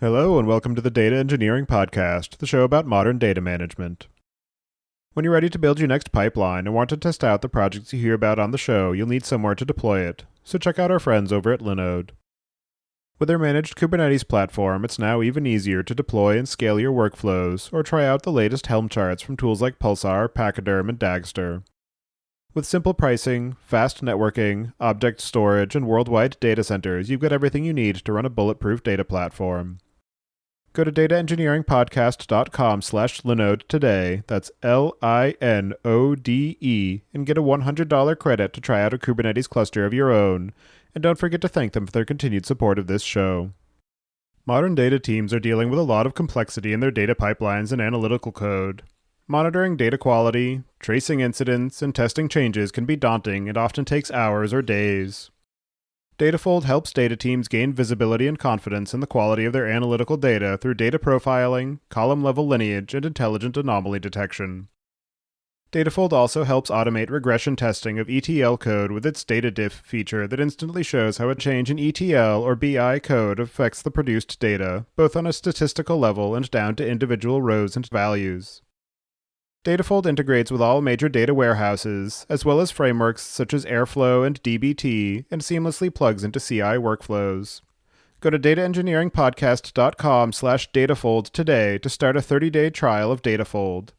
Hello and welcome to the Data Engineering Podcast, the show about modern data management. When you're ready to build your next pipeline and want to test out the projects you hear about on the show, you'll need somewhere to deploy it, so check out our friends over at Linode. With their managed Kubernetes platform, it's now even easier to deploy and scale your workflows, or try out the latest Helm charts from tools like Pulsar, Pachyderm, and Dagster. With simple pricing, fast networking, object storage, and worldwide data centers, you've got everything you need to run a bulletproof data platform. Go to dataengineeringpodcast.com/Linode today, that's Linode, and get a $100 credit to try out a Kubernetes cluster of your own. And don't forget to thank them for their continued support of this show. Modern data teams are dealing with a lot of complexity in their data pipelines and analytical code. Monitoring data quality, tracing incidents, and testing changes can be daunting and often takes hours or days. Datafold helps data teams gain visibility and confidence in the quality of their analytical data through data profiling, column-level lineage, and intelligent anomaly detection. Datafold also helps automate regression testing of ETL code with its data diff feature that instantly shows how a change in ETL or BI code affects the produced data, both on a statistical level and down to individual rows and values. Datafold integrates with all major data warehouses, as well as frameworks such as Airflow and dbt, and seamlessly plugs into CI workflows. Go to dataengineeringpodcast.com/Datafold today to start a 30-day trial of Datafold.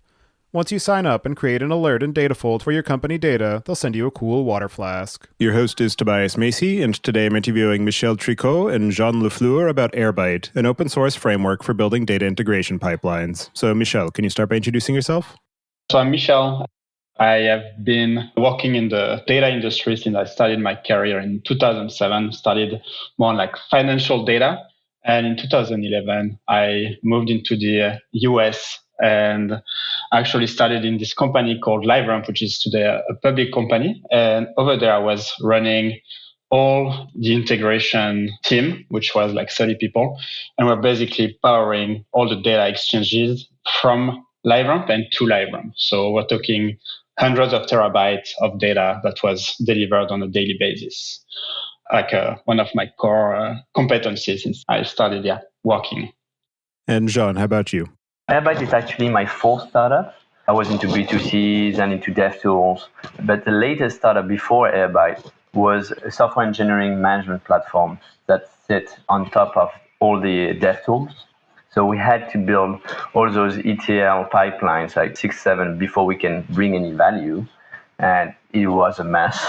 Once you sign up and create an alert in Datafold for your company data, they'll send you a cool water flask. Your host is Tobias Macy, and today I'm interviewing Michel Tricot and Jean Lafleur about AirByte, an open-source framework for building data integration pipelines. So, Michel, can you start by introducing yourself? So I'm Michel. I have been working in the data industry since I started my career in 2007, started more on like financial data. And in 2011, I moved into the US and actually started in this company called LiveRamp, which is today a public company. And over there, I was running all the integration team, which was like 30 people. And we're basically powering all the data exchanges from LiveRamp and to LiveRamp. So we're talking hundreds of terabytes of data that was delivered on a daily basis. Like one of my core competencies since I started working. And Jean, how about you? AirByte is actually my fourth startup. I was into B2Cs and into dev tools, but the latest startup before AirByte was a software engineering management platform that sits on top of all the dev tools. So we had to build all those ETL pipelines, like 6, 7, before we can bring any value. And it was a mess.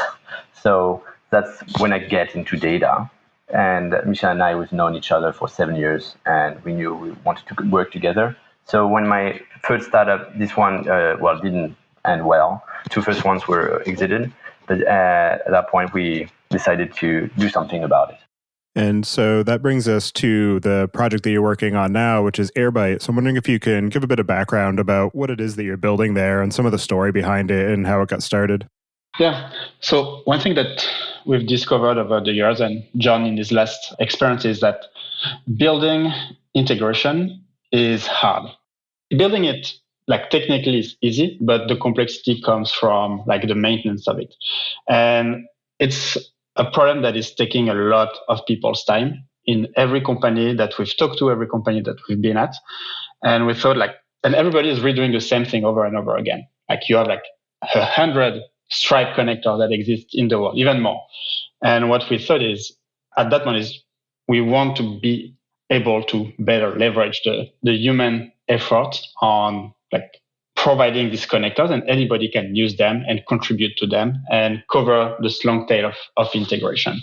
So that's when I get into data. And Michel and I, we've known each other for 7 years, and we knew we wanted to work together. So when my first startup, this one, didn't end well. 2 first ones were exited. But at that point, we decided to do something about it. And so that brings us to the project that you're working on now, which is AirByte. So I'm wondering if you can give a bit of background about what it is that you're building there and some of the story behind it and how it got started. Yeah. So one thing that we've discovered over the years, and John in his last experience, is that building integration is hard. Building it like technically is easy, but the complexity comes from like the maintenance of it. And it's a problem that is taking a lot of people's time in every company that we've talked to, every company that we've been at. And we thought and everybody is redoing the same thing over and over again. Like you have like 100 Stripe connectors that exist in the world, even more. And what we thought is, at that point, is we want to be able to better leverage the human effort on like providing these connectors, and anybody can use them and contribute to them and cover this long tail of integration.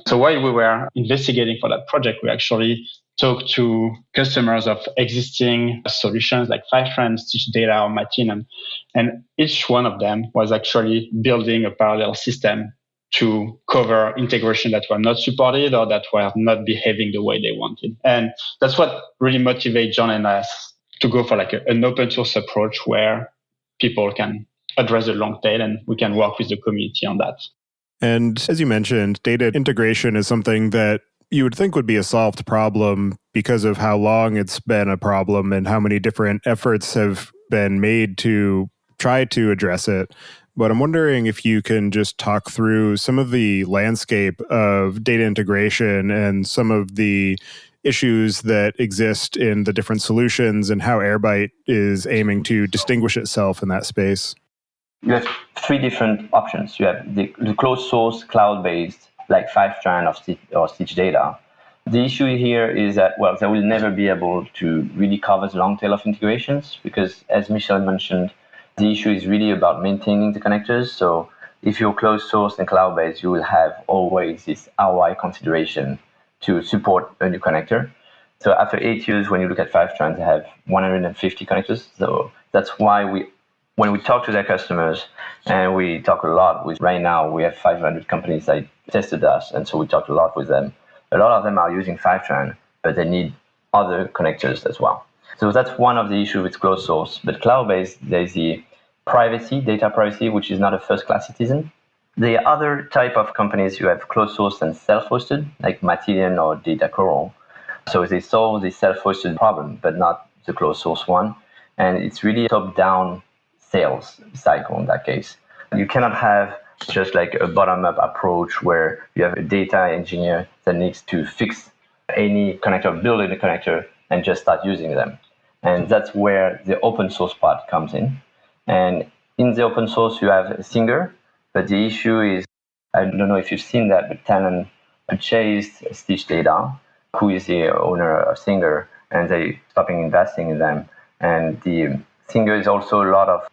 So while we were investigating for that project, we actually talked to customers of existing solutions like Fivetran, Stitch Data, or Matin, and each one of them was actually building a parallel system to cover integration that were not supported or that were not behaving the way they wanted. And that's what really motivated John and us to go for like an open source approach where people can address the long tail and we can work with the community on that. And as you mentioned, data integration is something that you would think would be a solved problem because of how long it's been a problem and how many different efforts have been made to try to address it. But I'm wondering if you can just talk through some of the landscape of data integration and some of the issues that exist in the different solutions and how AirByte is aiming to distinguish itself in that space? You have three different options. You have the closed source, cloud-based, like Fivetran or Stitch Data. The issue here is that, well, they will never be able to really cover the long tail of integrations because, as Michel mentioned, the issue is really about maintaining the connectors. So if you're closed source and cloud-based, you will have always this ROI consideration to support a new connector. So after 8 years, when you look at Fivetran, they have 150 connectors. So that's why when we talk to their customers, and we talk a lot with, right now, we have 500 companies that tested us, and so we talked a lot with them. A lot of them are using Fivetran, but they need other connectors as well. So that's one of the issues with closed source. But cloud-based, there's the privacy, data privacy, which is not a first-class citizen. The other type of companies, you have closed source and self-hosted, like Matillion or Data Coral. So they solve the self-hosted problem, but not the closed source one. And it's really a top-down sales cycle in that case. You cannot have just like a bottom-up approach where you have a data engineer that needs to fix any connector, build a connector, and just start using them. And that's where the open source part comes in. And in the open source, you have Singer, but the issue is, I don't know if you've seen that, but Talon purchased Stitch Data, who is the owner of Singer, and they stopping investing in them. And the Singer is also a lot of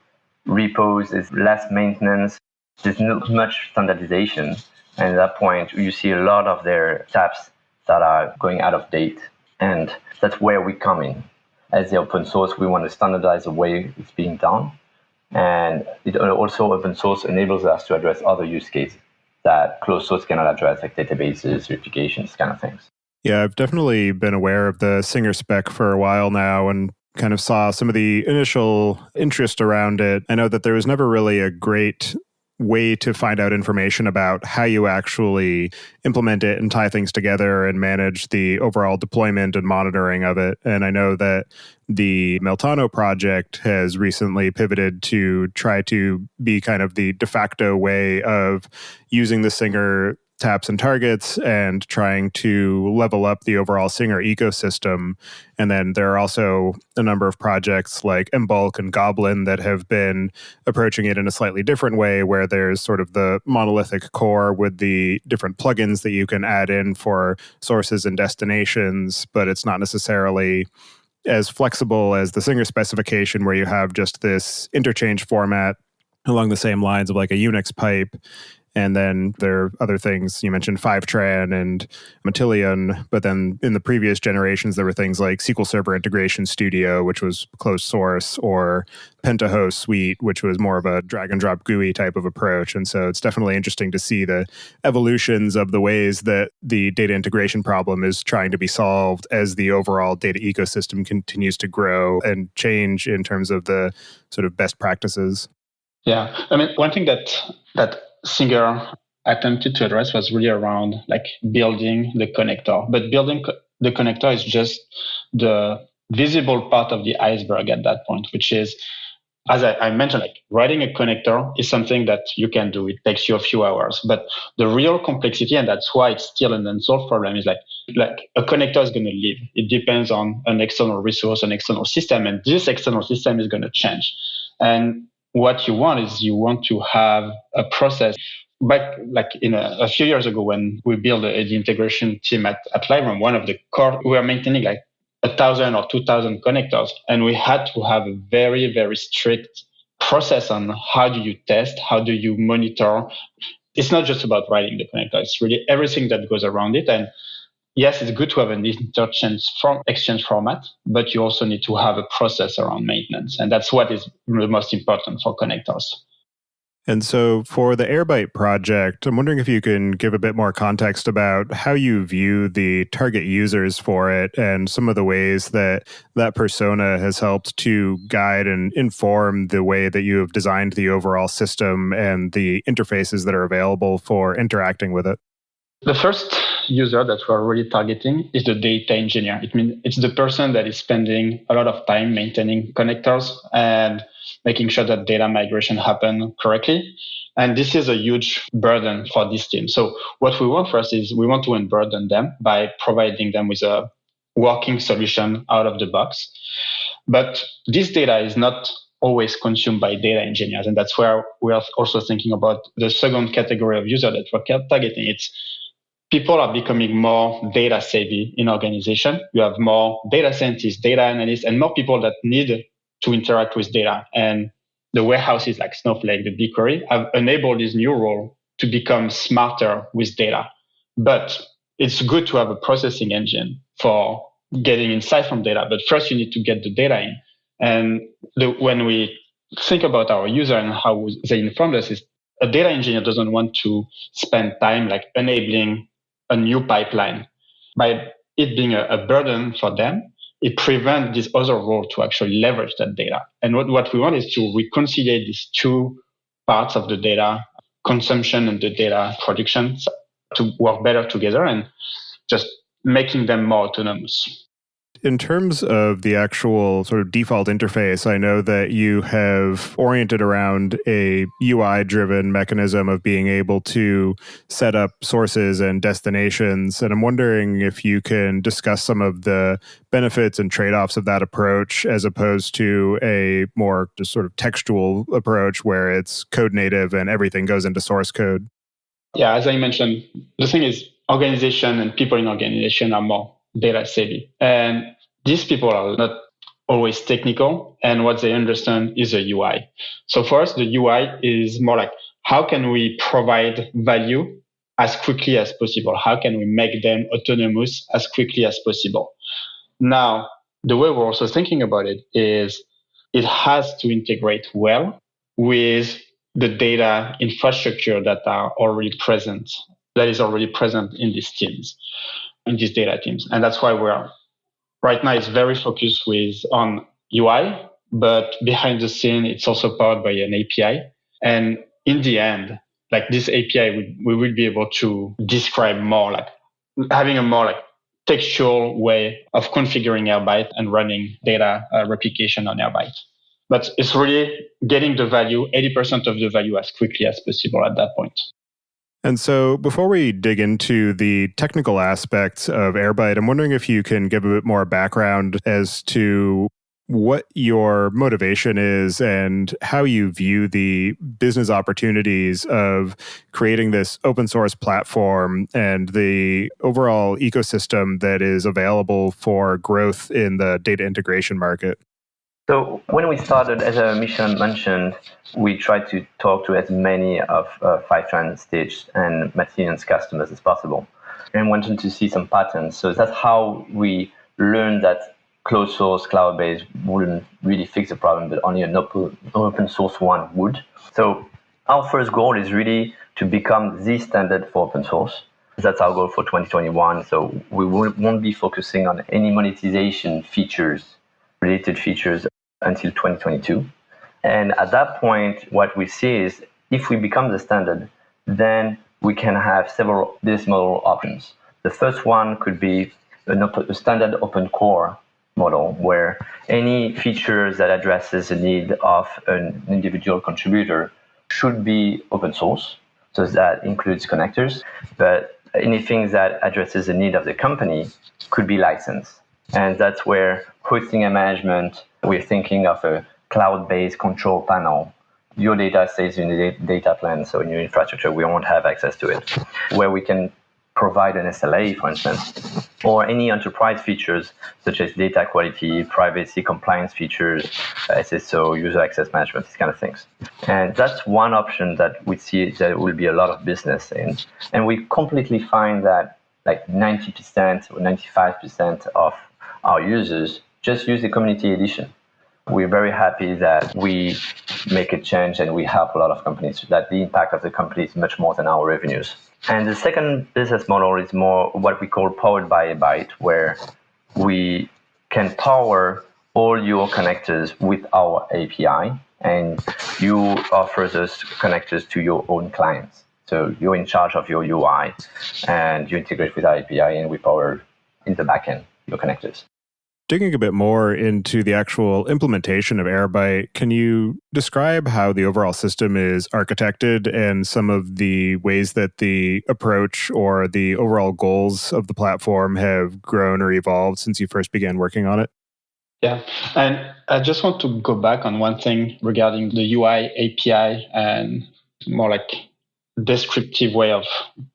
repos, there's less maintenance, there's not much standardization. And at that point, you see a lot of their tabs that are going out of date. And that's where we come in. As the open source, we want to standardize the way it's being done. And it also, open source enables us to address other use cases that closed source cannot address, like databases, replications, kind of things. Yeah, I've definitely been aware of the Singer spec for a while now and kind of saw some of the initial interest around it. I know that there was never really a great way to find out information about how you actually implement it and tie things together and manage the overall deployment and monitoring of it. And I know that the Meltano project has recently pivoted to try to be kind of the de facto way of using the Singer taps and targets and trying to level up the overall Singer ecosystem. And then there are also a number of projects like Mbulk and Goblin that have been approaching it in a slightly different way, where there's sort of the monolithic core with the different plugins that you can add in for sources and destinations, but it's not necessarily as flexible as the Singer specification, where you have just this interchange format along the same lines of like a Unix pipe. And then there are other things. You mentioned Fivetran and Matillion, but then in the previous generations, there were things like SQL Server Integration Studio, which was closed source, or Pentahost Suite, which was more of a drag and drop GUI type of approach. And so it's definitely interesting to see the evolutions of the ways that the data integration problem is trying to be solved as the overall data ecosystem continues to grow and change in terms of the sort of best practices. Yeah, I mean, one thing that Singer attempted to address was really around like building the connector. But building the connector is just the visible part of the iceberg at that point, which is, as I mentioned, like writing a connector is something that you can do. It takes you a few hours. But the real complexity, and that's why it's still an unsolved problem, is like a connector is going to live. It depends on an external resource, an external system, and this external system is going to change. And what you want is you want to have a process. Back like in a few years ago when we built the integration team at Liverum, one of the core, we were maintaining like 1,000 or 2,000 connectors, and we had to have a very, very strict process on how do you test, how do you monitor. It's not just about writing the connector, it's really everything that goes around it. And yes, it's good to have an exchange format, but you also need to have a process around maintenance. And that's what is the most important for connectors. And so for the AirByte project, I'm wondering if you can give a bit more context about how you view the target users for it and some of the ways that that persona has helped to guide and inform the way that you have designed the overall system and the interfaces that are available for interacting with it. The first user that we're really targeting is the data engineer. It means it's the person that is spending a lot of time maintaining connectors and making sure that data migration happen correctly. And this is a huge burden for this team. So what we want first is we want to unburden them by providing them with a working solution out of the box. But this data is not always consumed by data engineers. And that's where we are also thinking about the second category of user that we're targeting. It's people are becoming more data savvy in organization. You have more data scientists, data analysts, and more people that need to interact with data. And the warehouses like Snowflake, the BigQuery, have enabled this new role to become smarter with data. But it's good to have a processing engine for getting insight from data. But first, you need to get the data in. And when we think about our user and how they inform us, is a data engineer doesn't want to spend time like enabling a new pipeline. By it being a burden for them, it prevents this other role to actually leverage that data. And what we want is to reconcile these two parts of the data consumption and the data production to work better together and just making them more autonomous. In terms of the actual sort of default interface, I know that you have oriented around a UI-driven mechanism of being able to set up sources and destinations. And I'm wondering if you can discuss some of the benefits and trade-offs of that approach as opposed to a more just sort of textual approach where it's code native and everything goes into source code. Yeah, as I mentioned, the thing is organization and people in organization are more data savvy. And these people are not always technical, and what they understand is a UI. So for us, the UI is more like, how can we provide value as quickly as possible? How can we make them autonomous as quickly as possible? Now, the way we're also thinking about it is it has to integrate well with the data infrastructure that is already present in these teams, in these data teams. And that's why right now it's very focused on UI, but behind the scene, it's also powered by an API. And in the end, like this API, we will be able to describe more, like having a more like textual way of configuring AirByte and running data replication on AirByte. But it's really getting the value, 80% of the value as quickly as possible at that point. And so before we dig into the technical aspects of AirByte, I'm wondering if you can give a bit more background as to what your motivation is and how you view the business opportunities of creating this open source platform and the overall ecosystem that is available for growth in the data integration market. So when we started, as Michel mentioned, we tried to talk to as many of Fivetran Stitch and Matillions customers as possible and wanted to see some patterns. So that's how we learned that closed source, cloud-based wouldn't really fix the problem, but only an open source one would. So our first goal is really to become the standard for open source. That's our goal for 2021. So we won't be focusing on any monetization related features until 2022. And at that point, what we see is if we become the standard, then we can have several business model options. The first one could be a standard open core model where any features that addresses the need of an individual contributor should be open source. So that includes connectors, but anything that addresses the need of the company could be licensed. And that's where hosting and management, we're thinking of a cloud-based control panel. Your data stays in the data plan, so in your infrastructure, we won't have access to it. Where we can provide an SLA, for instance, or any enterprise features such as data quality, privacy, compliance features, SSO, user access management, these kind of things. And that's one option that we see there will be a lot of business in. And we completely find that like 90% or 95% of our users just use the community edition. We're very happy that we make a change and we help a lot of companies, that the impact of the company is much more than our revenues. And the second business model is more what we call powered by AirByte, where we can power all your connectors with our API, and you offer those connectors to your own clients. So you're in charge of your UI, and you integrate with our API, and we power in the backend your connectors. Digging a bit more into the actual implementation of AirByte, can you describe how the overall system is architected and some of the ways that the approach or the overall goals of the platform have grown or evolved since you first began working on it? Yeah, and I just want to go back on one thing regarding the UI, API, and more like descriptive way of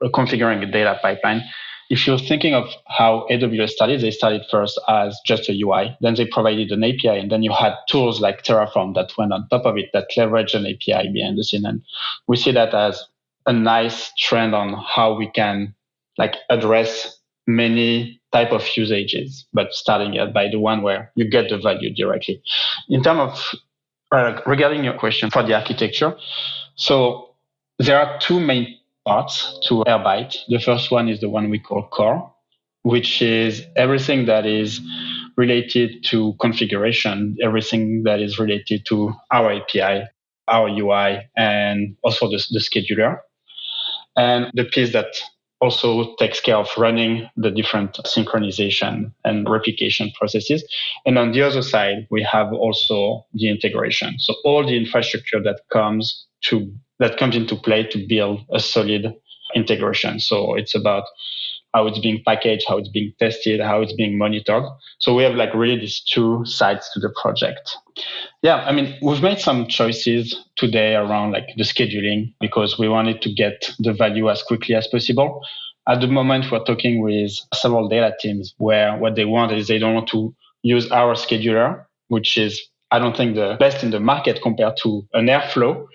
configuring a data pipeline. If you're thinking of how AWS started, they started first as just a UI. Then they provided an API, and then you had tools like Terraform that went on top of it that leverage an API behind the scene. And we see that as a nice trend on how we can like address many type of usages, but starting by the one where you get the value directly. In terms of regarding your question for the architecture, so there are two main parts to AirByte. The first one is the one we call core, which is everything that is related to configuration, everything that is related to our API, our UI, and also the scheduler. And the piece that also takes care of running the different synchronization and replication processes. And on the other side, we have also the integration. So all the infrastructure that comes into play to build a solid integration. So it's about how it's being packaged, how it's being tested, how it's being monitored. So we have like really these two sides to the project. Yeah, I mean, we've made some choices today around like the scheduling because we wanted to get the value as quickly as possible. At the moment, we're talking with several data teams where what they want is they don't want to use our scheduler, which is, I don't think, the best in the market compared to an Airflow.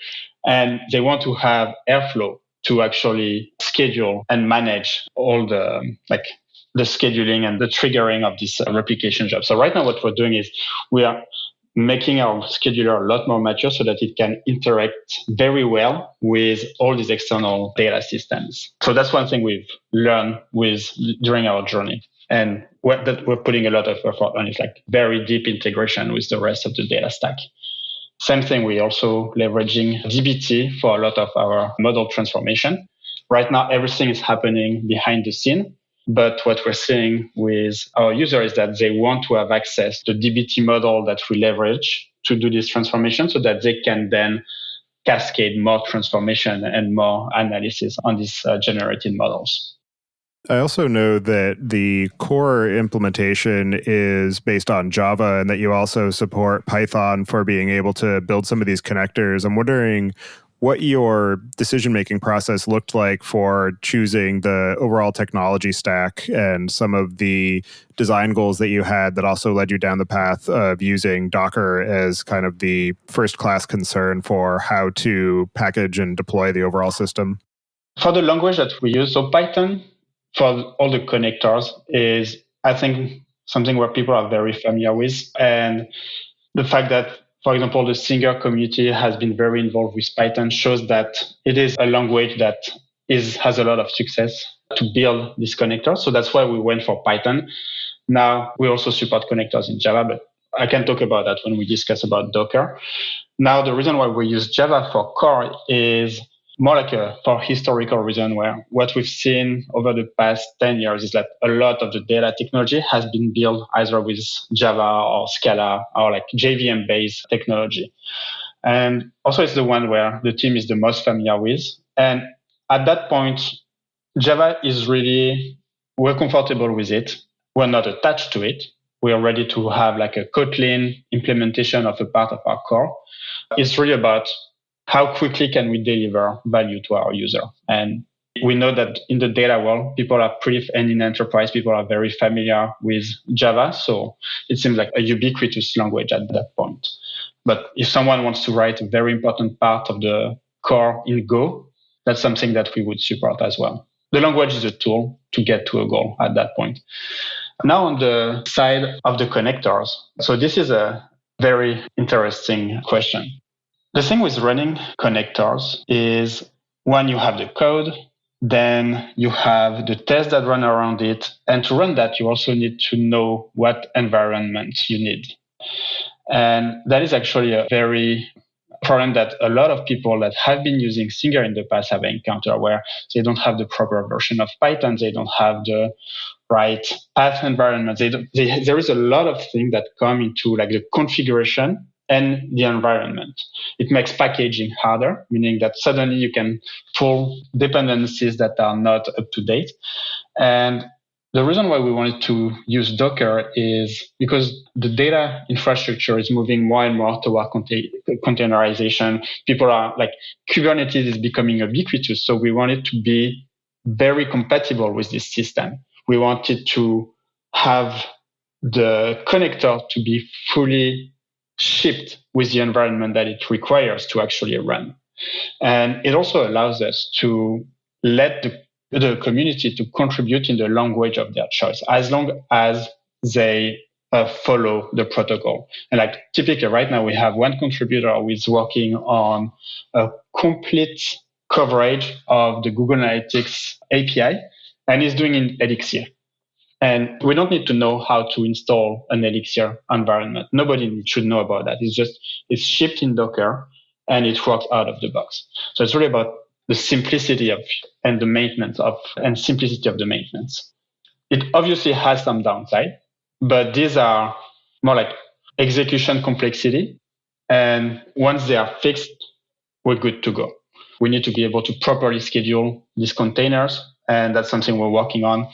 And they want to have Airflow to actually schedule and manage all the scheduling and the triggering of this replication job. So right now what we're doing is we are making our scheduler a lot more mature so that it can interact very well with all these external data systems. So that's one thing we've learned during our journey. And that we're putting a lot of effort on is like very deep integration with the rest of the data stack. Same thing, we're also leveraging dbt for a lot of our model transformation. Right now, everything is happening behind the scene. But what we're seeing with our users is that they want to have access to the dbt model that we leverage to do this transformation so that they can then cascade more transformation and more analysis on these generated models. I also know that the core implementation is based on Java and that you also support Python for being able to build some of these connectors. I'm wondering what your decision-making process looked like for choosing the overall technology stack and some of the design goals that you had that also led you down the path of using Docker as kind of the first-class concern for how to package and deploy the overall system. For the language that we use, so Python for all the connectors is, I think, something where people are very familiar with. And the fact that, for example, the Singer community has been very involved with Python shows that it is a language that has a lot of success to build these connectors. So that's why we went for Python. Now, we also support connectors in Java, but I can talk about that when we discuss about Docker. Now, the reason why we use Java for core is more like for historical reason, where what we've seen over the past 10 years is that a lot of the data technology has been built either with Java or Scala or like JVM-based technology. And also it's the one where the team is the most familiar with. And at that point, Java is really, we're comfortable with it. We're not attached to it. We are ready to have like a Kotlin implementation of a part of our core. It's really about how quickly can we deliver value to our user? And we know that in the data world, and in enterprise, people are very familiar with Java. So it seems like a ubiquitous language at that point. But if someone wants to write a very important part of the core in Go, that's something that we would support as well. The language is a tool to get to a goal at that point. Now on the side of the connectors. So this is a very interesting question. The thing with running connectors is when you have the code, then you have the tests that run around it. And to run that, you also need to know what environment you need. And that is actually a very problem that a lot of people that have been using Singer in the past have encountered, where they don't have the proper version of Python, they don't have the right path environment. There is a lot of things that come into like the configuration and the environment. It makes packaging harder, meaning that suddenly you can pull dependencies that are not up to date. And the reason why we wanted to use Docker is because the data infrastructure is moving more and more toward containerization. People are like, Kubernetes is becoming ubiquitous. So we want it to be very compatible with this system. We wanted to have the connector to be fully shipped with the environment that it requires to actually run. And it also allows us to let the community to contribute in the language of their choice, as long as they follow the protocol. And like typically right now we have one contributor who is working on a complete coverage of the Google Analytics API, and he's doing in Elixir. And we don't need to know how to install an Elixir environment. Nobody should know about that. It's shipped in Docker and it works out of the box. So it's really about the simplicity and simplicity of the maintenance. It obviously has some downside, but these are more like execution complexity. And once they are fixed, we're good to go. We need to be able to properly schedule these containers, and that's something we're working on.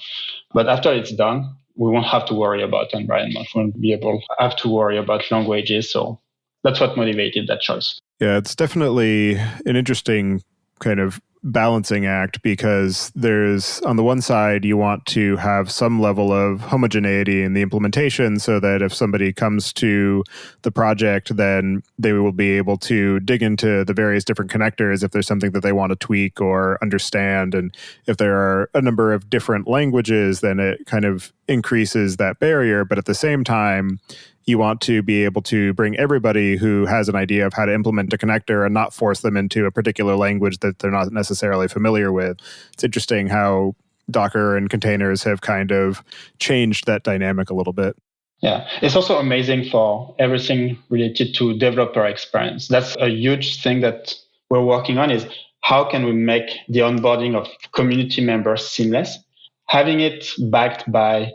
But after it's done, we won't have to worry about environment. We won't have to worry about languages. So that's what motivated that choice. Yeah, it's definitely an interesting kind of balancing act, because there's, on the one side, you want to have some level of homogeneity in the implementation so that if somebody comes to the project, then they will be able to dig into the various different connectors if there's something that they want to tweak or understand. And if there are a number of different languages, then it kind of increases that barrier. But at the same time, you want to be able to bring everybody who has an idea of how to implement a connector and not force them into a particular language that they're not necessarily familiar with. It's interesting how Docker and containers have kind of changed that dynamic a little bit. Yeah, it's also amazing for everything related to developer experience. That's a huge thing that we're working on, is how can we make the onboarding of community members seamless? Having it backed by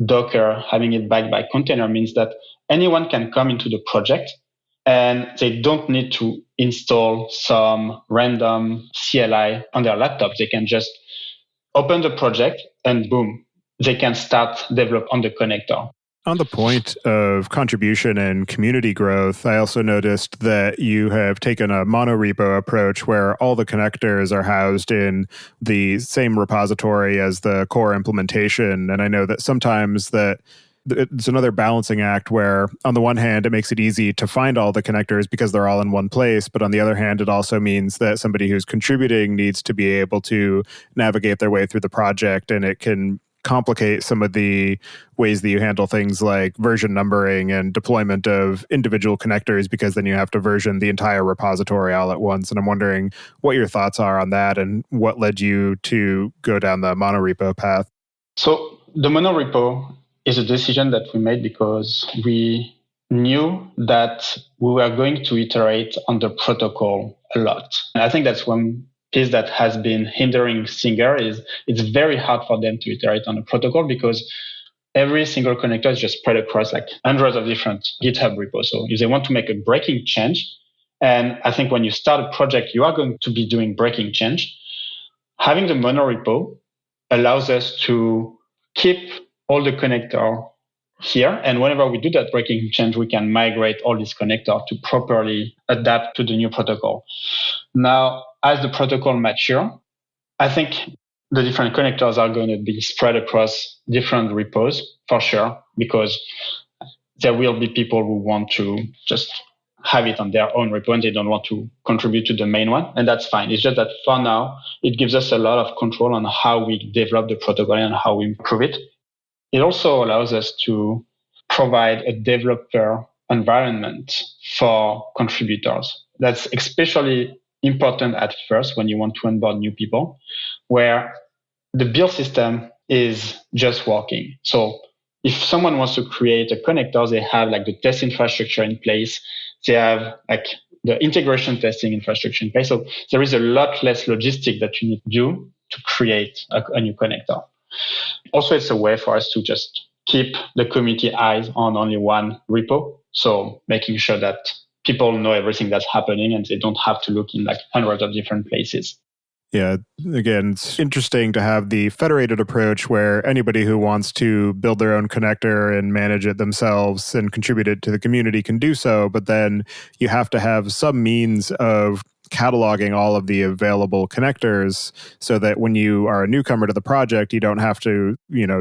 Docker, having it backed by container means that anyone can come into the project and they don't need to install some random CLI on their laptop. They can just open the project and boom, they can start develop on the connector. On the point of contribution and community growth, I also noticed that you have taken a monorepo approach where all the connectors are housed in the same repository as the core implementation. And I know that sometimes that it's another balancing act where, on the one hand, it makes it easy to find all the connectors because they're all in one place. But on the other hand, it also means that somebody who's contributing needs to be able to navigate their way through the project, and it can complicate some of the ways that you handle things like version numbering and deployment of individual connectors, because then you have to version the entire repository all at once. And I'm wondering what your thoughts are on that and what led you to go down the monorepo path. So the monorepo is a decision that we made because we knew that we were going to iterate on the protocol a lot. And I think that's one piece that has been hindering Singer, is it's very hard for them to iterate on a protocol because every single connector is just spread across like hundreds of different GitHub repos. So if they want to make a breaking change, and I think when you start a project, you are going to be doing breaking change, having the monorepo allows us to keep all the connector here. And whenever we do that breaking change, we can migrate all these connectors to properly adapt to the new protocol. Now, as the protocol matures, I think the different connectors are going to be spread across different repos for sure, because there will be people who want to just have it on their own repo and they don't want to contribute to the main one. And that's fine. It's just that for now, it gives us a lot of control on how we develop the protocol and how we improve it. It also allows us to provide a developer environment for contributors. That's especially important at first when you want to onboard new people, where the build system is just working. So if someone wants to create a connector, they have like the test infrastructure in place. They have like the integration testing infrastructure in place. So there is a lot less logistic that you need to do to create a new connector. Also, it's a way for us to just keep the community eyes on only one repo. So making sure that people know everything that's happening and they don't have to look in like hundreds of different places. Yeah, again, it's interesting to have the federated approach where anybody who wants to build their own connector and manage it themselves and contribute it to the community can do so, but then you have to have some means of cataloging all of the available connectors so that when you are a newcomer to the project, you don't have to,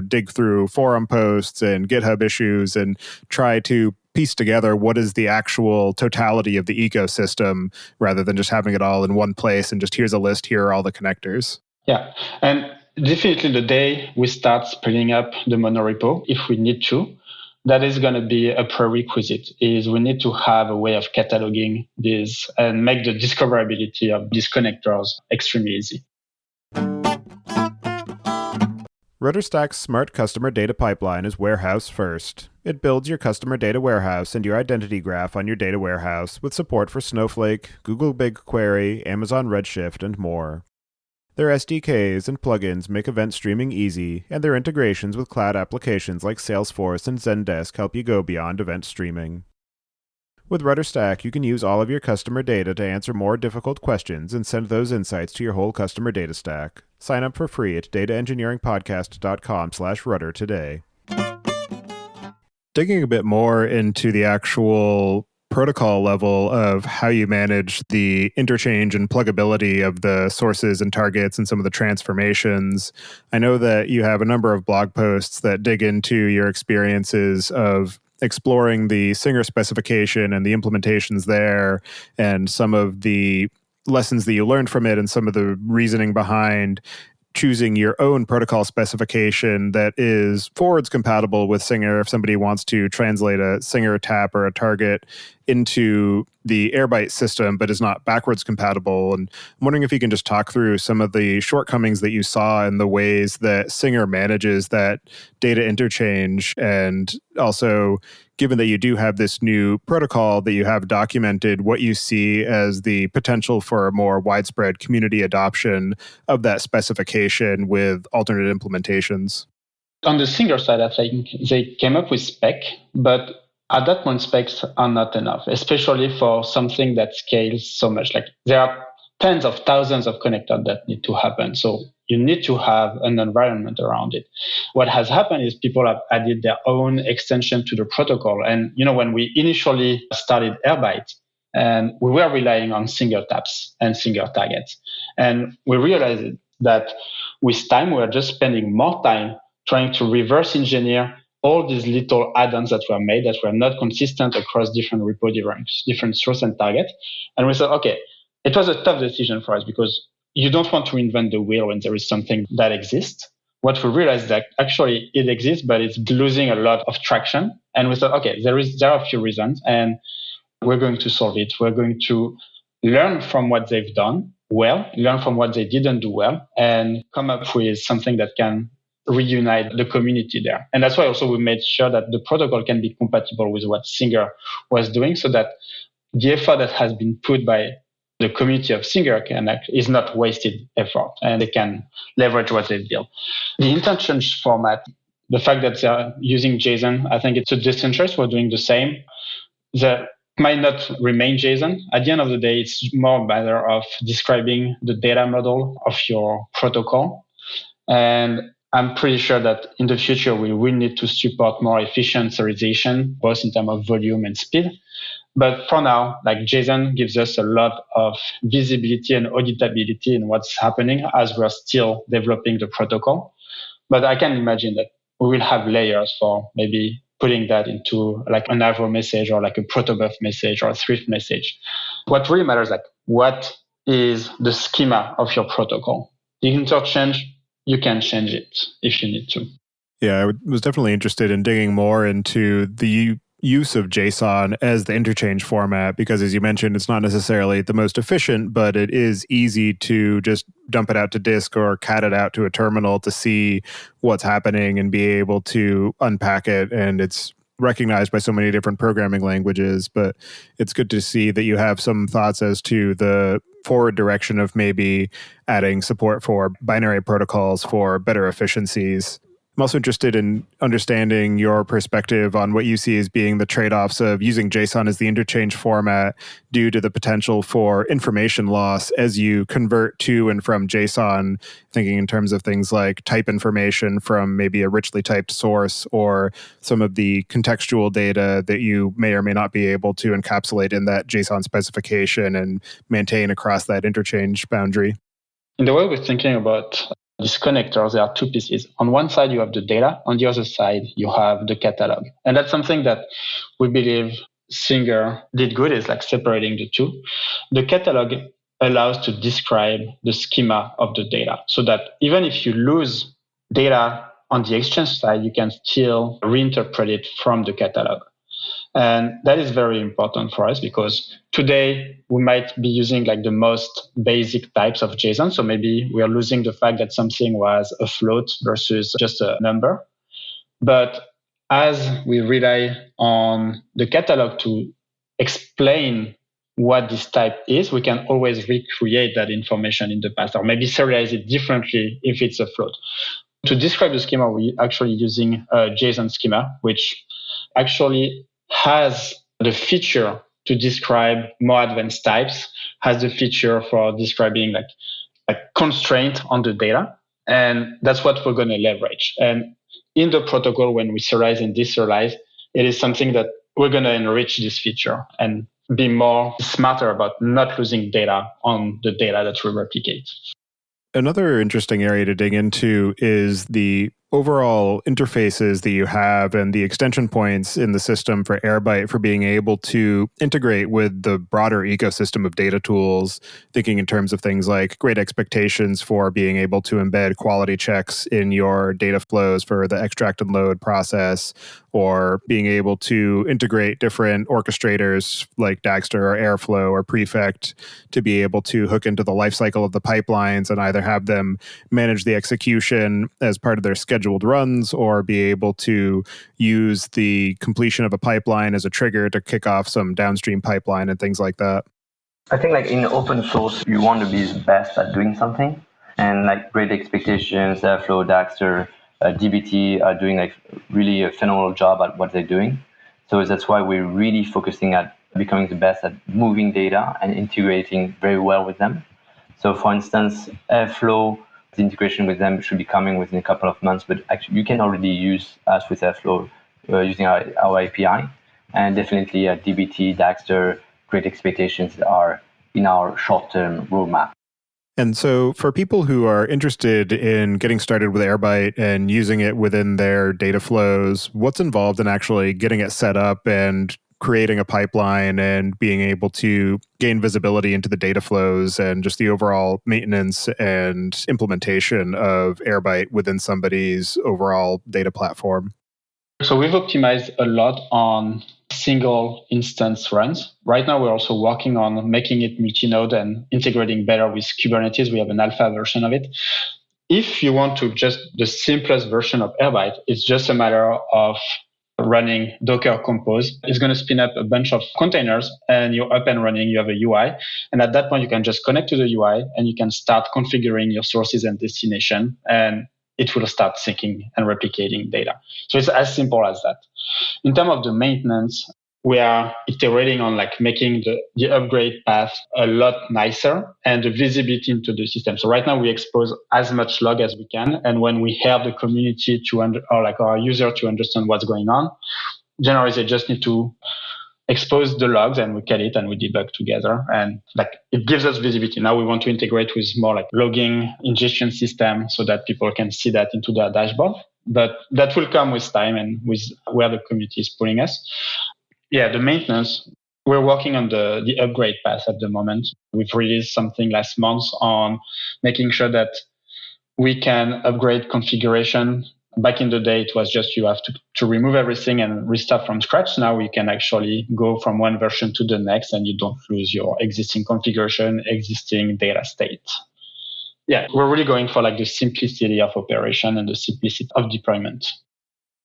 dig through forum posts and GitHub issues and try to piece together what is the actual totality of the ecosystem rather than just having it all in one place and just here's a list, here are all the connectors. Yeah. And definitely the day we start splitting up the monorepo, if we need to, that is going to be a prerequisite, is we need to have a way of cataloging this and make the discoverability of these connectors extremely easy. RudderStack's smart customer data pipeline is warehouse first. It builds your customer data warehouse and your identity graph on your data warehouse with support for Snowflake, Google BigQuery, Amazon Redshift, and more. Their SDKs and plugins make event streaming easy, and their integrations with cloud applications like Salesforce and Zendesk help you go beyond event streaming. With RudderStack, you can use all of your customer data to answer more difficult questions and send those insights to your whole customer data stack. Sign up for free at dataengineeringpodcast.com/rudder today. Digging a bit more into the actual protocol level of how you manage the interchange and pluggability of the sources and targets and some of the transformations. I know that you have a number of blog posts that dig into your experiences of exploring the Singer specification and the implementations there and some of the lessons that you learned from it and some of the reasoning behind choosing your own protocol specification that is forwards compatible with Singer if somebody wants to translate a Singer tap or a target into the AirByte system, but is not backwards compatible. And I'm wondering if you can just talk through some of the shortcomings that you saw in the ways that Singer manages that data interchange. And also, given that you do have this new protocol that you have documented, what you see as the potential for a more widespread community adoption of that specification with alternate implementations. On the Singer side, I think they came up with spec, but at that point, specs are not enough, especially for something that scales so much. Like there are tens of thousands of connectors that need to happen. So you need to have an environment around it. What has happened is people have added their own extension to the protocol. And, when we initially started AirByte, and we were relying on Singer taps and Singer targets. And we realized that with time, we were just spending more time trying to reverse engineer all these little add-ons that were made that were not consistent across different repo, different source and target. And we thought, okay, it was a tough decision for us because you don't want to reinvent the wheel when there is something that exists. What we realized that actually it exists, but it's losing a lot of traction. And we thought, okay, there are a few reasons, and we're going to solve it. We're going to learn from what they've done well, learn from what they didn't do well, and come up with something that can reunite the community there. And that's why also we made sure that the protocol can be compatible with what Singer was doing so that the effort that has been put by the community of Singer is not wasted effort and they can leverage what they've built. The interchange format, the fact that they're using JSON, I think it's a disinterest. We're doing the same. That might not remain JSON. At the end of the day, it's more a matter of describing the data model of your protocol. And I'm pretty sure that in the future, we will need to support more efficient serialization, both in terms of volume and speed. But for now, like JSON gives us a lot of visibility and auditability in what's happening as we're still developing the protocol. But I can imagine that we will have layers for maybe putting that into like an Avro message or like a protobuf message or a Thrift message. What really matters is like what is the schema of your protocol. The interchange, you can change it if you need to. Yeah, I was definitely interested in digging more into the use of JSON as the interchange format because, as you mentioned, it's not necessarily the most efficient, but it is easy to just dump it out to disk or cat it out to a terminal to see what's happening and be able to unpack it. And it's recognized by so many different programming languages, but it's good to see that you have some thoughts as to the forward direction of maybe adding support for binary protocols for better efficiencies. I'm also interested in understanding your perspective on what you see as being the trade-offs of using JSON as the interchange format due to the potential for information loss as you convert to and from JSON, thinking in terms of things like type information from maybe a richly typed source or some of the contextual data that you may or may not be able to encapsulate in that JSON specification and maintain across that interchange boundary. In the way we're thinking about these connectors, there are two pieces. On one side, you have the data. On the other side, you have the catalog. And that's something that we believe Singer did good, is like separating the two. The catalog allows to describe the schema of the data so that even if you lose data on the exchange side, you can still reinterpret it from the catalog. And that is very important for us because today we might be using like the most basic types of JSON. So maybe we are losing the fact that something was a float versus just a number. But as we rely on the catalog to explain what this type is, we can always recreate that information in the past or maybe serialize it differently if it's a float. To describe the schema, we're actually using a JSON schema, which actually has the feature to describe more advanced types, has the feature for describing like a constraint on the data. And that's what we're going to leverage. And in the protocol, when we serialize and deserialize, it is something that we're going to enrich this feature and be more smarter about not losing data on the data that we replicate. Another interesting area to dig into is the overall interfaces that you have and the extension points in the system for AirByte for being able to integrate with the broader ecosystem of data tools, thinking in terms of things like great expectations for being able to embed quality checks in your data flows for the extract and load process, or being able to integrate different orchestrators like Dagster or Airflow or Prefect to be able to hook into the lifecycle of the pipelines and either have them manage the execution as part of their scheduled runs or be able to use the completion of a pipeline as a trigger to kick off some downstream pipeline and things like that. I think like in open source, you want to be the best at doing something. And like Great Expectations, Airflow, Dagster, dbt are doing like really a phenomenal job at what they're doing. So that's why we're really focusing at becoming the best at moving data and integrating very well with them. So for instance, Airflow, the integration with them should be coming within a couple of months, but actually you can already use us with Airflow using our API. And definitely dbt, Dagster, Great Expectations are in our short-term roadmap. And so for people who are interested in getting started with AirByte and using it within their data flows, what's involved in actually getting it set up and creating a pipeline and being able to gain visibility into the data flows and just the overall maintenance and implementation of AirByte within somebody's overall data platform? So we've optimized a lot on single instance runs. Right now, we're also working on making it multi-node and integrating better with Kubernetes. We have an alpha version of it. If you want to just the simplest version of AirByte, it's just a matter of running Docker Compose. It's going to spin up a bunch of containers and you're up and running. You have a UI. And at that point, you can just connect to the UI and you can start configuring your sources and destination. And it will start syncing and replicating data. So it's as simple as that. In terms of the maintenance, we are iterating on like making the upgrade path a lot nicer and the visibility into the system. So right now we expose as much log as we can. And when we help the community or like our user to understand what's going on, generally they just need to expose the logs and we get it and we debug together. And like it gives us visibility. Now we want to integrate with more like logging ingestion system so that people can see that into their dashboard. But that will come with time and with where the community is pulling us. Yeah, the maintenance, we're working on the upgrade path at the moment. We've released something last month on making sure that we can upgrade configuration. Back in the day, it was just you have to remove everything and restart from scratch. Now we can actually go from one version to the next and you don't lose your existing configuration, existing data state. Yeah, we're really going for like the simplicity of operation and the simplicity of deployment.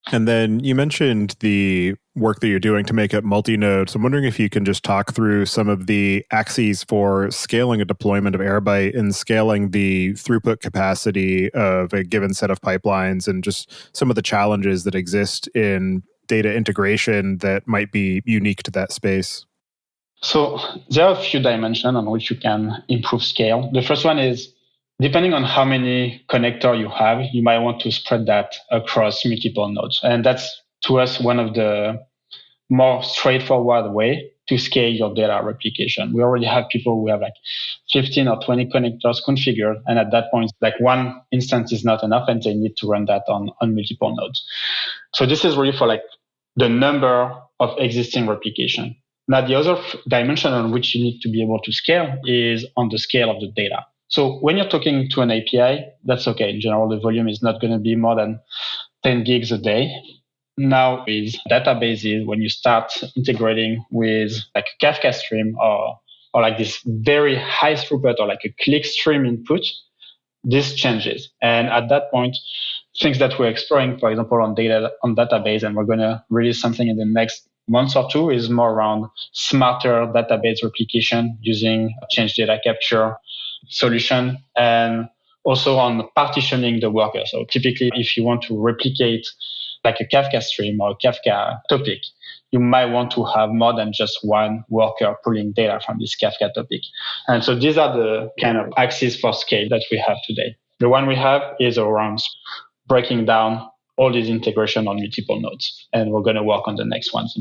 And then you mentioned the work that you're doing to make it multi-node. So I'm wondering if you can just talk through some of the axes for scaling a deployment of AirByte and scaling the throughput capacity of a given set of pipelines and just some of the challenges that exist in data integration that might be unique to that space. So there are a few dimensions on which you can improve scale. The first one is, depending on how many connectors you have, you might want to spread that across multiple nodes. And that's, to us, one of the more straightforward way to scale your data replication. We already have people who have like 15 or 20 connectors configured. And at that point, like one instance is not enough and they need to run that on multiple nodes. So this is really for like the number of existing replication. Now, the other dimension on which you need to be able to scale is on the scale of the data. So when you're talking to an API, that's okay. In general, the volume is not going to be more than 10 gigs a day. Now with databases, when you start integrating with like a Kafka stream or like this very high throughput or like a click stream input, this changes. And at that point, things that we're exploring, for example, on database, and we're going to release something in the next month or two, is more around smarter database replication using change data capture solution, and also on partitioning the worker. So typically, if you want to replicate like a Kafka stream or a Kafka topic, you might want to have more than just one worker pulling data from this Kafka topic. And so these are the kind of axes for scale that we have today. The one we have is around breaking down all these integration on multiple nodes. And we're going to work on the next ones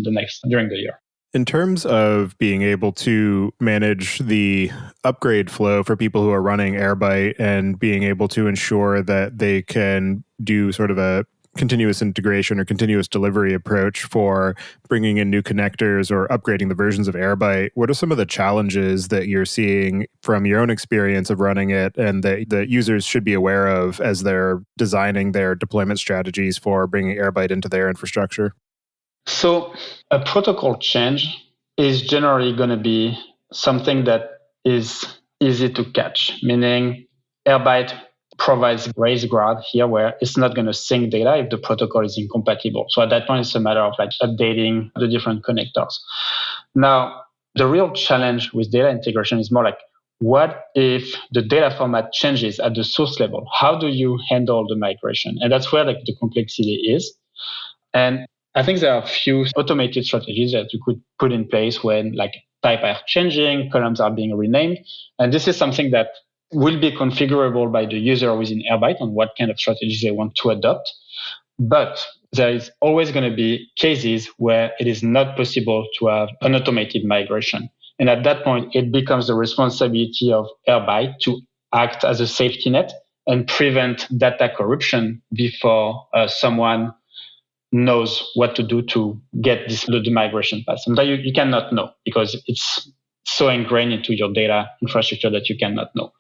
during the year. In terms of being able to manage the upgrade flow for people who are running AirByte and being able to ensure that they can do sort of a continuous integration or continuous delivery approach for bringing in new connectors or upgrading the versions of AirByte, what are some of the challenges that you're seeing from your own experience of running it and that users should be aware of as they're designing their deployment strategies for bringing AirByte into their infrastructure? So a protocol change is generally going to be something that is easy to catch, meaning AirByte provides raise guard here where it's not going to sync data if the protocol is incompatible. So at that point, it's a matter of like updating the different connectors. Now, the real challenge with data integration is more like, what if the data format changes at the source level? How do you handle the migration? And that's where like the complexity is. And I think there are a few automated strategies that you could put in place when like type are changing, columns are being renamed. And this is something that will be configurable by the user within AirByte on what kind of strategies they want to adopt. But there is always going to be cases where it is not possible to have an automated migration. And at that point, it becomes the responsibility of AirByte to act as a safety net and prevent data corruption before someone knows what to do to get the migration path. Sometimes you cannot know because it's so ingrained into your data infrastructure that you cannot know.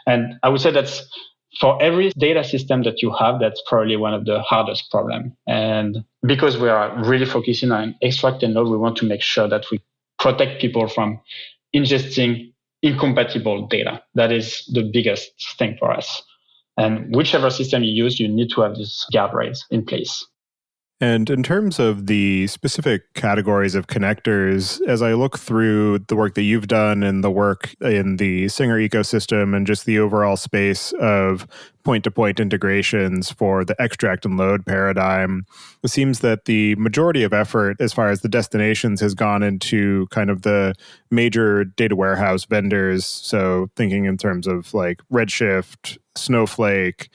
And I would say that's for every data system that you have, that's probably one of the hardest problems. And because we are really focusing on extract and load, we want to make sure that we protect people from ingesting incompatible data. That is the biggest thing for us. And whichever system you use, you need to have these guardrails in place. And in terms of the specific categories of connectors, as I look through the work that you've done and the work in the Singer ecosystem and just the overall space of point-to-point integrations for the extract and load paradigm, it seems that the majority of effort as far as the destinations has gone into kind of the major data warehouse vendors. So thinking in terms of like Redshift, Snowflake,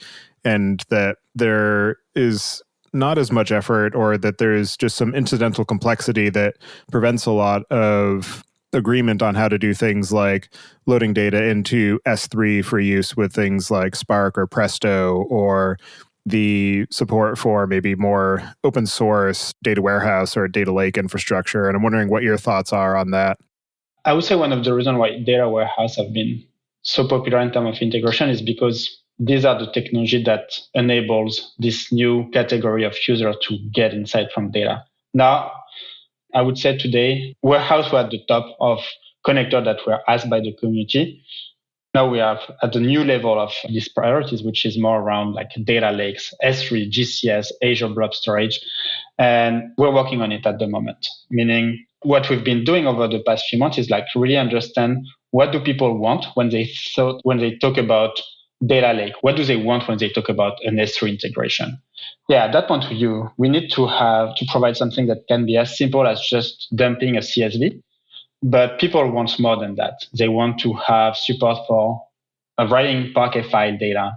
and that there is not as much effort, or that there's just some incidental complexity that prevents a lot of agreement on how to do things like loading data into S3 for use with things like Spark or Presto, or the support for maybe more open source data warehouse or data lake infrastructure. And I'm wondering what your thoughts are on that. I would say one of the reasons why data warehouse have been so popular in terms of integration is because these are the technology that enables this new category of user to get insight from data. Now, I would say today, warehouse were at the top of connector that were asked by the community. Now we are at the new level of these priorities, which is more around like data lakes, S3, GCS, Azure Blob Storage. And we're working on it at the moment, meaning what we've been doing over the past few months is like really understand what do people want when they talk about data lake. What do they want when they talk about an S3 integration? Yeah, at that point of view, we need to provide something that can be as simple as just dumping a CSV. But people want more than that. They want to have support for writing Parquet file data.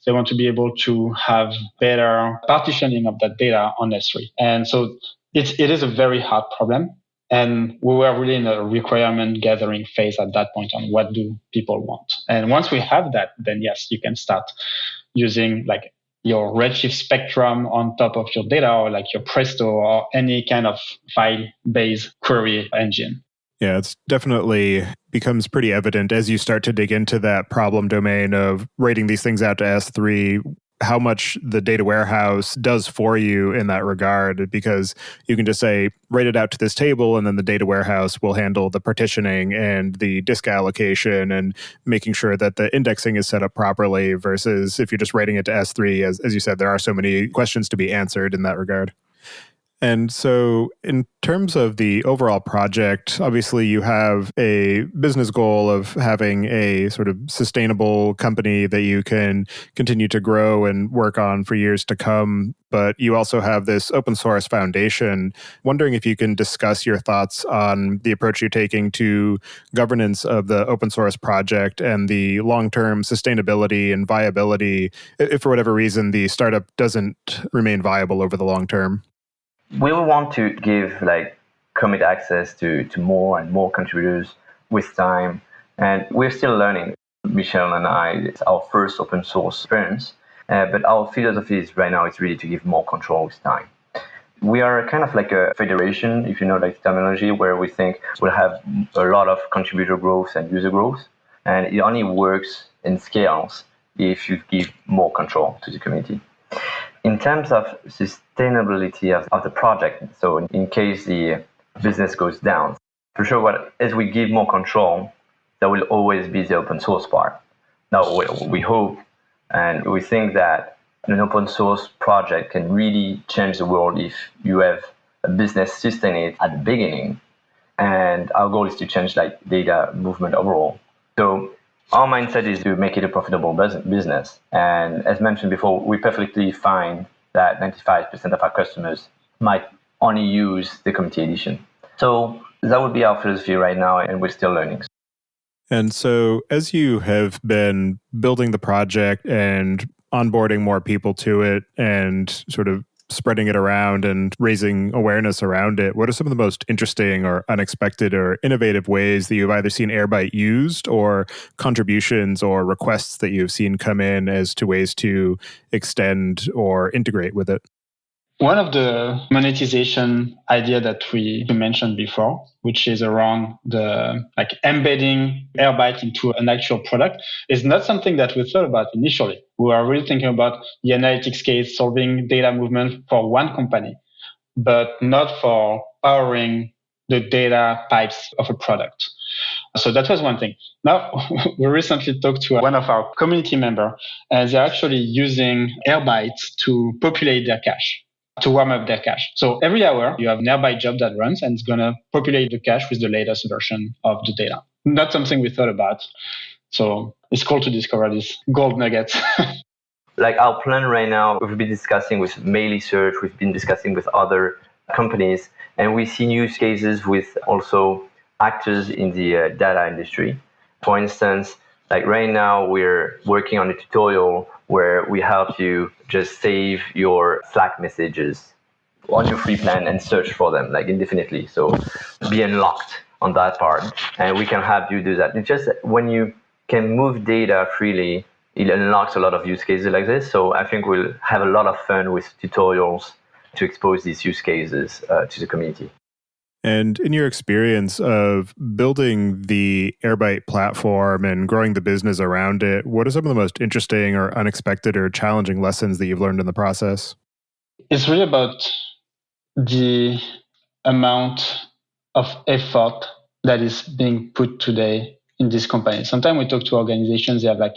They want to be able to have better partitioning of that data on S3. And so it is a very hard problem. And we were really in a requirement gathering phase at that point on what do people want. And once we have that, then yes, you can start using like your Redshift Spectrum on top of your data, or like your Presto or any kind of file-based query engine. Yeah, it's definitely becomes pretty evident as you start to dig into that problem domain of writing these things out to S3, how much the data warehouse does for you in that regard, because you can just say, write it out to this table, and then the data warehouse will handle the partitioning and the disk allocation and making sure that the indexing is set up properly, versus if you're just writing it to S3, as you said, there are so many questions to be answered in that regard. And so in terms of the overall project, obviously you have a business goal of having a sort of sustainable company that you can continue to grow and work on for years to come. But you also have this open source foundation. Wondering if you can discuss your thoughts on the approach you're taking to governance of the open source project and the long-term sustainability and viability, if for whatever reason the startup doesn't remain viable over the long term. We want to give like commit access to more and more contributors with time. And we're still learning. Michel and I, it's our first open source experience. But our philosophy is right now is really to give more control with time. We are kind of like a federation, if you know like terminology, where we think we'll have a lot of contributor growth and user growth. And it only works and scales if you give more control to the community. In terms of sustainability of the project, so in case the business goes down, for sure, as we give more control, there will always be the open source part. Now, we hope and we think that an open source project can really change the world if you have a business sustain it at the beginning. And our goal is to change like data movement overall. So our mindset is to make it a profitable business. And as mentioned before, we perfectly find that 95% of our customers might only use the community edition. So that would be our philosophy right now, and we're still learning. And so as you have been building the project and onboarding more people to it and sort of spreading it around and raising awareness around it, what are some of the most interesting or unexpected or innovative ways that you've either seen AirByte used, or contributions or requests that you've seen come in as to ways to extend or integrate with it? One of the monetization idea that we mentioned before, which is around the like embedding AirByte into an actual product, is not something that we thought about initially. We were really thinking about the analytics case, solving data movement for one company, but not for powering the data pipes of a product. So that was one thing. Now, we recently talked to one of our community members, and they're actually using AirByte to populate their cache, to warm up their cache. So every hour, you have an AirByte job that runs, and it's going to populate the cache with the latest version of the data. Not something we thought about. So it's cool to discover these gold nuggets. Like our plan right now, we've been discussing with Mail Search, we've been discussing with other companies, and we see use cases with also actors in the data industry. For instance, like right now, we're working on a tutorial where we help you just save your Slack messages on your free plan and search for them like indefinitely. So be unlocked on that part, and we can help you do that. It's just when you can move data freely, it unlocks a lot of use cases like this. So I think we'll have a lot of fun with tutorials to expose these use cases to the community. And in your experience of building the AirByte platform and growing the business around it, what are some of the most interesting or unexpected or challenging lessons that you've learned in the process? It's really about the amount of effort that is being put today in this company. Sometimes we talk to organizations, they have like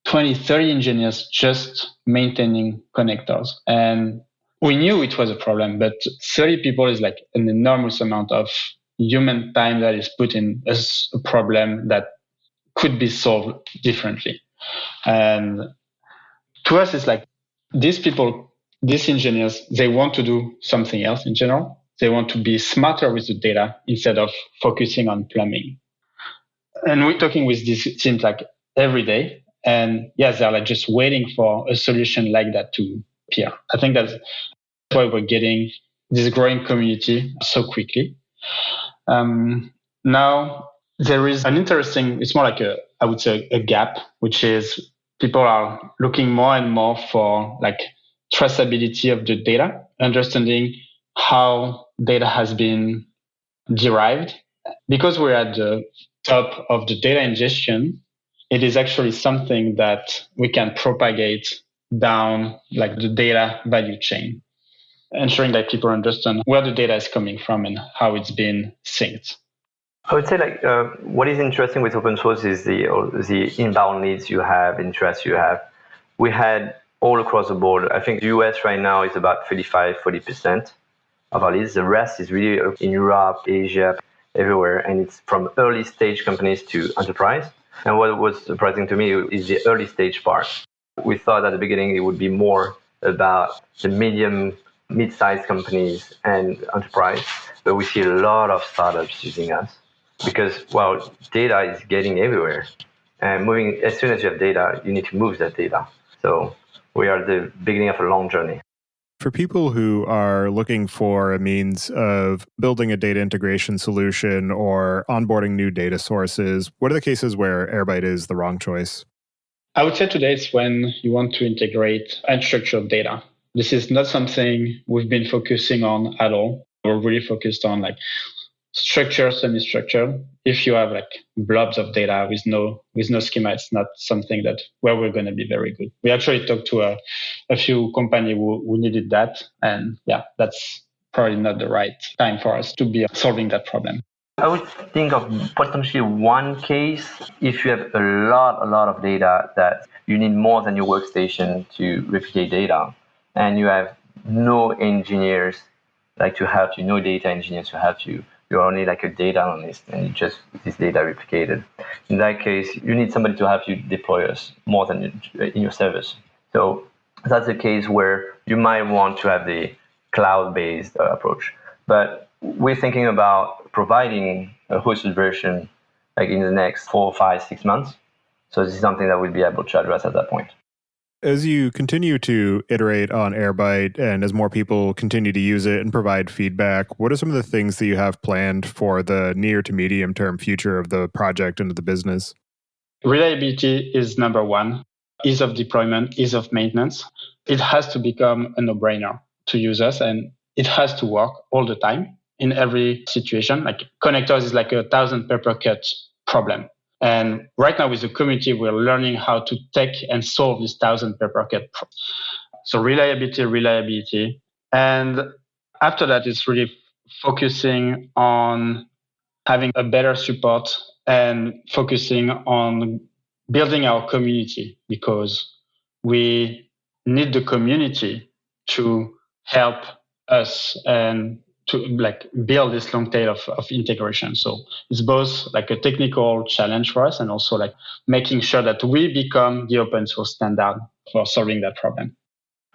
20, 30 engineers just maintaining connectors. And we knew it was a problem, but 30 people is like an enormous amount of human time that is put in as a problem that could be solved differently. And to us, it's like these people, these engineers, they want to do something else in general. They want to be smarter with the data instead of focusing on plumbing. And we're talking with these teams like every day. And yes, they're like just waiting for a solution like that to appear. I think that's why we're getting this growing community so quickly. Now, there is an interesting, it's more like I would say a gap, which is people are looking more and more for like traceability of the data, understanding how data has been derived. Because we're at the top of the data ingestion, it is actually something that we can propagate down like the data value chain, ensuring that people understand where the data is coming from and how it's been synced. I would say like what is interesting with open source is the inbound needs you have, interests you have. We had all across the board. I think the US right now is about 35-40% of our leads. The rest is really in Europe, Asia, everywhere, and it's from early stage companies to enterprise. And what was surprising to me is the early stage part. We thought at the beginning it would be more about the mid-sized companies and enterprise, but we see a lot of startups using us because, well, data is getting everywhere. And moving, as soon as you have data, you need to move that data. So we are at the beginning of a long journey. For people who are looking for a means of building a data integration solution or onboarding new data sources, what are the cases where AirByte is the wrong choice? I would say today it's when you want to integrate unstructured data. This is not something we've been focusing on at all. We're really focused on like structured, semi-structured. If you have like blobs of data with no schema, it's not something that where we're going to be very good. We actually talked to a few companies who needed that, and yeah, that's probably not the right time for us to be solving that problem. I would think of potentially one case if you have a lot of data that you need more than your workstation to replicate data, and you have no engineers like to help you, no data engineers to help you. You're only like a data analyst and you just this data replicated. In that case, you need somebody to help you deploy us more than in your service. So that's a case where you might want to have the cloud-based approach. But we're thinking about providing a hosted version like in the next 4, 5, 6 months. So this is something that we'll be able to address at that point. As you continue to iterate on AirByte and as more people continue to use it and provide feedback, what are some of the things that you have planned for the near to medium term future of the project and of the business? Reliability is number one. Ease of deployment, ease of maintenance. It has to become a no-brainer to use us, and it has to work all the time in every situation. Like connectors is like 1,000 paper cut problem. And right now with the community, we're learning how to take and solve this 1,000 paper cut problem. So reliability. And after that, it's really focusing on having a better support and focusing on building our community, because we need the community to help us and to like build this long tail of integration. So it's both like a technical challenge for us and also like making sure that we become the open source standard for solving that problem.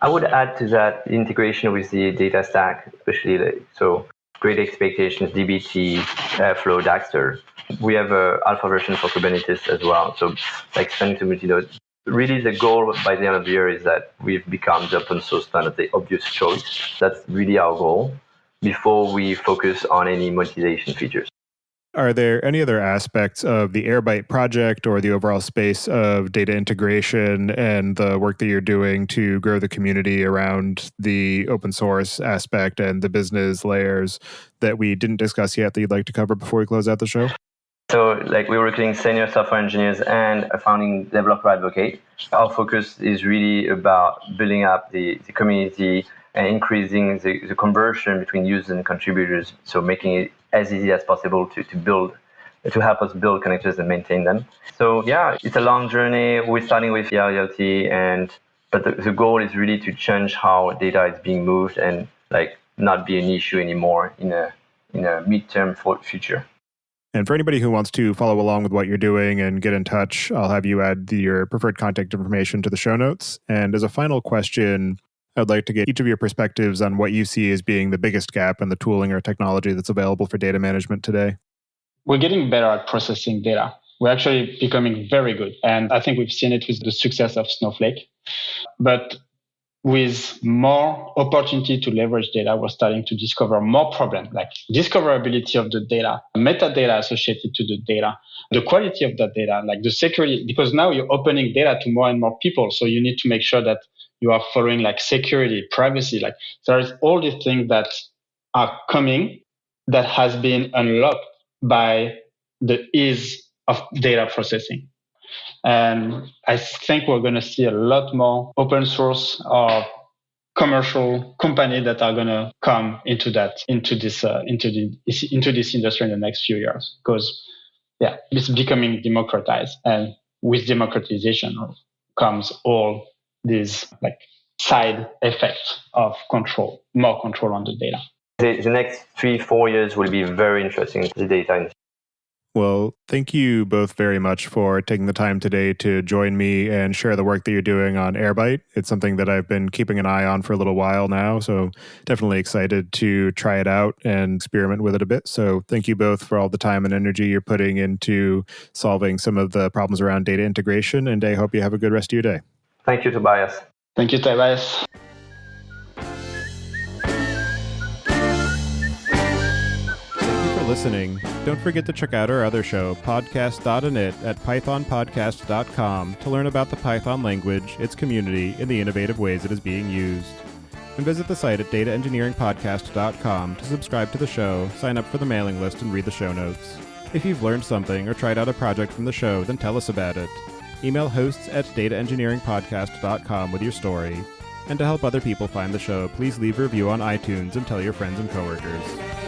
I would add to that integration with the data stack, especially so Great Expectations, dbt, Airflow, Daxter. We have a alpha version for Kubernetes as well. So like expanding to multi-node. Really the goal by the end of the year is that we've become the open source standard, the obvious choice. That's really our goal before we focus on any monetization features. Are there any other aspects of the AirByte project or the overall space of data integration and the work that you're doing to grow the community around the open source aspect and the business layers that we didn't discuss yet that you'd like to cover before we close out the show? So like we're recruiting senior software engineers and a founding developer advocate. Our focus is really about building up the community and increasing the conversion between users and contributors. So making it as easy as possible to build to help us build connectors and maintain them. So yeah, it's a long journey. We're starting with reality, but the goal is really to change how data is being moved and like not be an issue anymore in a midterm future. And for anybody who wants to follow along with what you're doing and get in touch, I'll have you add your preferred contact information to the show notes. And as a final question, I'd like to get each of your perspectives on what you see as being the biggest gap in the tooling or technology that's available for data management today. We're getting better at processing data. We're actually becoming very good. And I think we've seen it with the success of Snowflake. But with more opportunity to leverage data, we're starting to discover more problems like discoverability of the data, metadata associated to the data, the quality of that data, like the security, because now you're opening data to more and more people. So you need to make sure that you are following like security, privacy, like there's all these things that are coming that has been unlocked by the ease of data processing. And I think we're going to see a lot more open source or commercial companies that are going to come into this industry in the next few years, because it's becoming democratized, and with democratization comes all these like side effects of more control on the data. The next 3-4 years will be very interesting in the data industry. Well, thank you both very much for taking the time today to join me and share the work that you're doing on AirByte. It's something that I've been keeping an eye on for a little while now, so definitely excited to try it out and experiment with it a bit. So thank you both for all the time and energy you're putting into solving some of the problems around data integration, and I hope you have a good rest of your day. Thank you, Tobias. Thank you, Tobias. Listening. Don't forget to check out our other show, podcast.init, at pythonpodcast.com to learn about the Python language, its community, and the innovative ways it is being used. And visit the site at dataengineeringpodcast.com to subscribe to the show, sign up for the mailing list, and read the show notes. If you've learned something or tried out a project from the show, then tell us about it. Email hosts at dataengineeringpodcast.com with your story. And to help other people find the show, please leave a review on iTunes and tell your friends and coworkers.